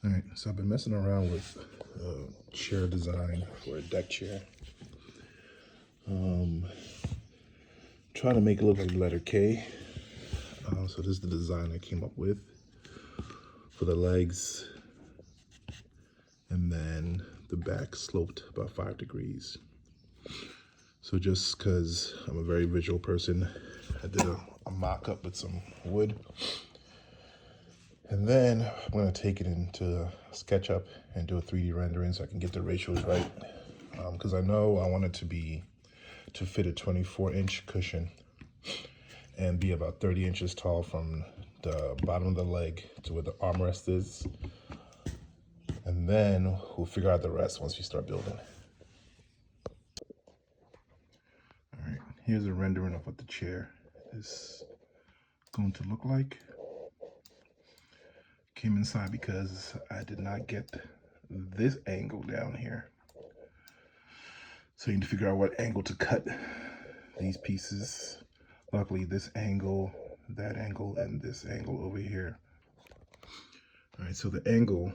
All right, so I've been messing around with chair design for a deck chair. Trying to make it look like the letter K. So this is the design I came up with for the legs, and then the back sloped about 5 degrees. So just because I'm a very visual person, I did a mock-up with some wood. And then I'm gonna take it into SketchUp and do a 3D rendering so I can get the ratios right. Because I know I want it to fit a 24-inch cushion and be about 30 inches tall from the bottom of the leg to where the armrest is. And then we'll figure out the rest once we start building. All right, here's a rendering of what the chair is going to look like. Came inside because I did not get this angle down here. So you need to figure out what angle to cut these pieces. Luckily, this angle, that angle, and this angle over here. All right, so the angle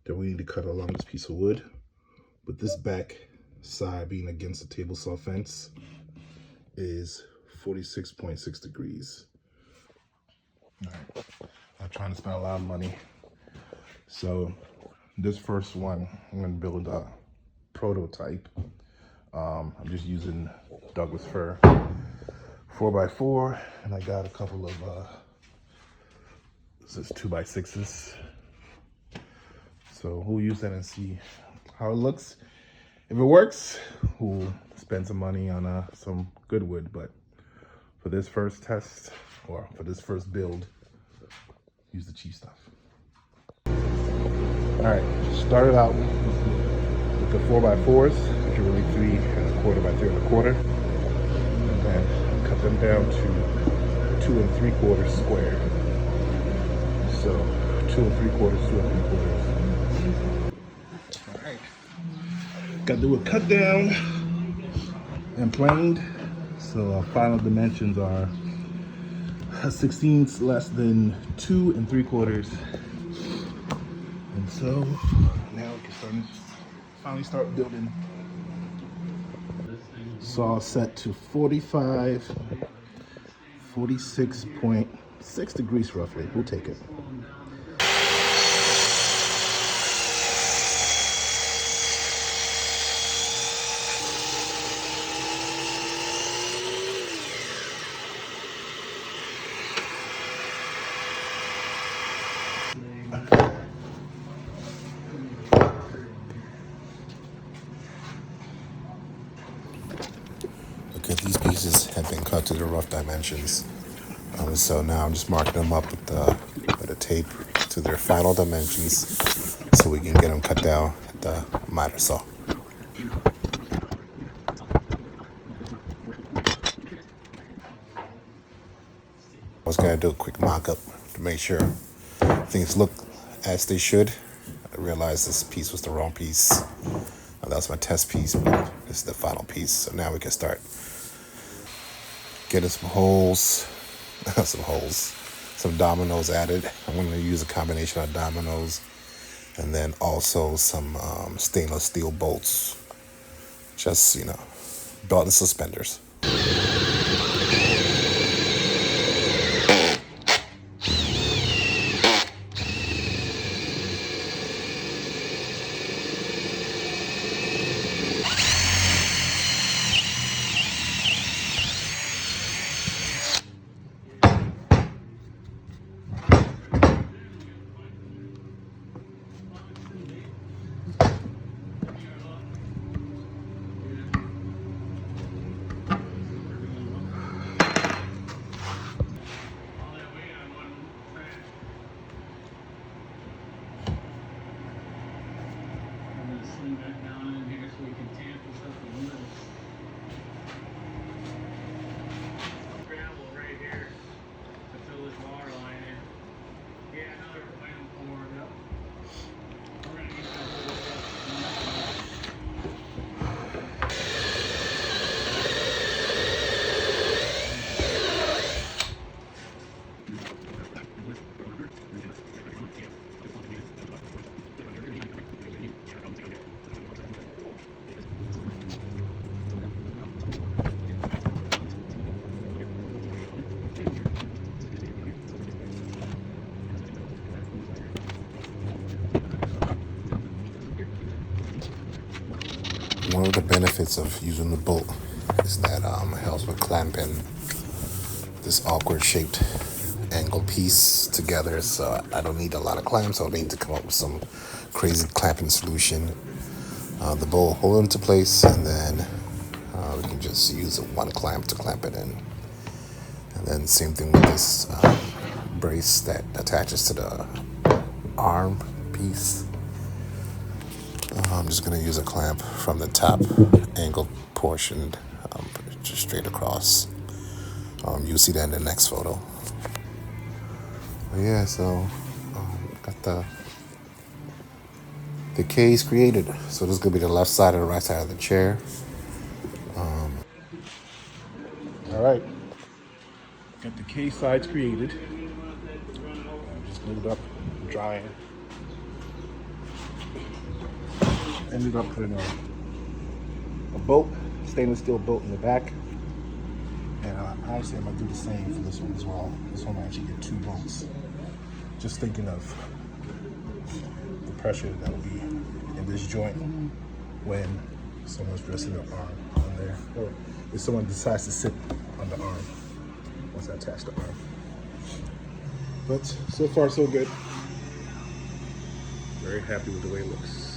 that we need to cut along this piece of wood, with this back side being against the table saw fence, is 46.6 degrees. All right, I'm trying to spend a lot of money. So this first one, I'm gonna build a prototype. I'm just using Douglas fir 4x4, and I got a couple of this is 2x6s. So we'll use that and see how it looks. If it works, we'll spend some money on some good wood. But for this first test, or for this first build, use the cheap stuff. All right, started out with the 4x4s, which are really 3¼ by 3¼ and cut them down to 2 3/4 square. So 2 3/4, 2 3/4. All right, got to do a cut down and planed. So our final dimensions are 1/16 less than 2 3/4. And so now we can finally start building. Saw set to 46.6 degrees roughly. We'll take it. Okay, these pieces have been cut to the rough dimensions. So now I'm just marking them up with the tape to their final dimensions so we can get them cut down at the miter saw. I was gonna do a quick mock-up to make sure things look as they should. I realized this piece was the wrong piece. That was my test piece, but this is the final piece. So now we can start getting some holes, some dominoes added. I'm going to use a combination of dominoes and then also some stainless steel bolts. Just, belt and suspenders. benefits of using the bolt is that it helps with clamping this awkward shaped angle piece together. So I don't need a lot of clamps. I don't need to come up with some crazy clamping solution. The bolt will hold into place, and then we can just use one clamp to clamp it in. And then same thing with this brace that attaches to the arm piece. I'm just going to use a clamp from the top angled portion just straight across. You'll see that in the next photo. But yeah, so got the case created. So this is going to be the left side and the right side of the chair. All right, got the case sides created. Just glued up, drying. Ended up putting a bolt, stainless steel bolt in the back. And honestly, I'm gonna do the same for this one as well. This one I actually get 2 bolts. Just thinking of the pressure that will be in this joint when someone's dressing their arm on there, or if someone decides to sit on the arm once I attach the arm. But so far so good. Very happy with the way it looks.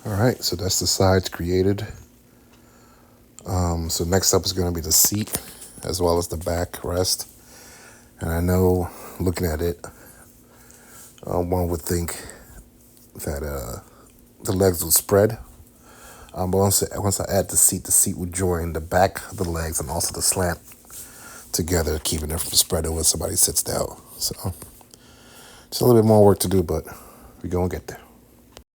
All right, so that's the sides created. So next up is going to be the seat as well as the back rest. And I know looking at it, one would think that the legs will spread. But once I add the seat would join the back of the legs and also the slant together, keeping it from spreading when somebody sits down. So just a little bit more work to do, but we're going to get there.